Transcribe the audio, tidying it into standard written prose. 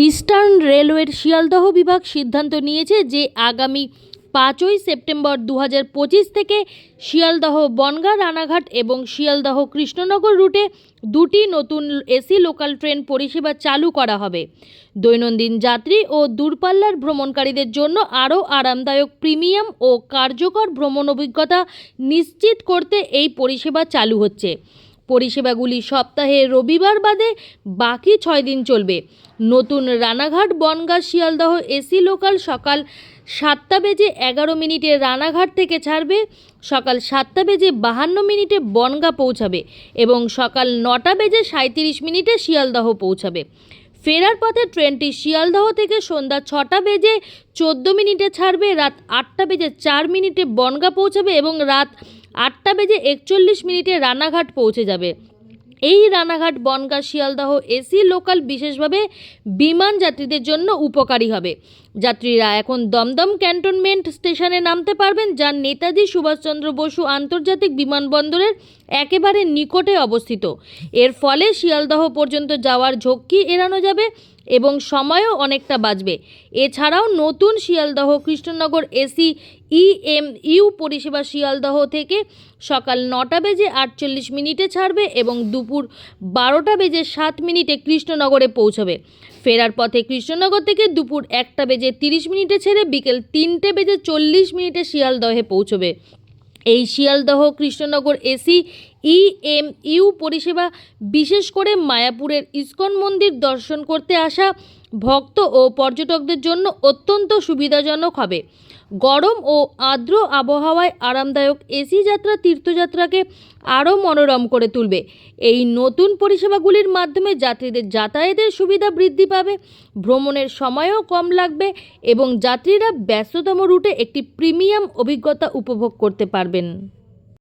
Eastern রেলওয়ের শিয়ালদহ বিভাগ সিদ্ধান্ত নিয়েছে যে আগামী 5ই সেপ্টেম্বর 2025 থেকে শিয়ালদহ বনগাঁ রানাঘাট এবং শিয়ালদহ কৃষ্ণনগর রুটে দুটি নতুন এসি লোকাল ট্রেন পরিষেবা চালু করা হবে। দৈনন্দিন যাত্রী ও দূরপাল্লার ভ্রমণকারীদের জন্য আরও আরামদায়ক, প্রিমিয়াম ও কার্যকর ভ্রমণ অভিজ্ঞতা নিশ্চিত করতে এই পরিষেবা চালু হচ্ছে। পরিষেবাগুলি সপ্তাহে রবিবার বাদে বাকি 6 দিন চলবে। নতুন রানাঘাট বনগাঁ শিয়ালদহ এসি লোকাল সকাল 7:11 রানাঘাট থেকে ছাড়বে, সকাল 7:52 বনগাঁ পৌঁছাবে এবং সকাল 9:37 শিয়ালদহ পৌঁছাবে। ফেরার পথে ট্রেনটি শিয়ালদহ থেকে সন্ধ্যা 6:14 ছাড়বে, রাত 8:04 বনগাঁ পৌঁছাবে এবং রাত 8:41 রানাঘাট পৌঁছে যাবে। এই রানাঘাট বনগাঁ শিয়ালদহ এসি লোকাল বিশেষভাবে বিমান যাত্রীদের জন্য উপকারী হবে। যাত্রীরা এখন দমদম ক্যান্টনমেন্ট স্টেশনে নামতে পারবেন, যা নেতাজি সুভাষচন্দ্র বসু আন্তর্জাতিক বিমানবন্দরের একেবারে নিকটে অবস্থিত। এর ফলে শিয়ালদহ পর্যন্ত যাওয়ার ঝক্কি এড়ানো যাবে এবং সময়ও অনেকটা বাঁচবে। এছাড়াও নতুন শিয়ালদহ কৃষ্ণনগর এসি ইএমইউ পরিষেবা শিয়ালদহ থেকে সকাল 9:48 ছাড়বে এবং দুপুর 12:07 কৃষ্ণনগরে পৌঁছবে। ফেরার পথে কৃষ্ণনগর থেকে দুপুর 1:30 ছেড়ে বিকেল 3:40 শিয়ালদহে পৌঁছবে। এই শিয়ালদহ কৃষ্ণনগর এসি ইএমইউ পরিষেবা বিশেষ করে মায়াপুরের ইস্কন মন্দির দর্শন করতে আসা ভক্ত ও পর্যটকদের জন্য অত্যন্ত সুবিধাজনক হবে। গরম ও আর্দ্র আবহাওয়ায় আরামদায়ক এসি যাত্রা তীর্থযাত্রাকে আরও মনোরম করে তুলবে। এই নতুন পরিষেবাগুলির মাধ্যমে যাত্রীদের যাতায়াতের সুবিধা বৃদ্ধি পাবে, ভ্রমণের সময়ও কম লাগবে এবং যাত্রীরা ব্যস্ততম রুটে একটি প্রিমিয়াম অভিজ্ঞতা উপভোগ করতে পারবেন।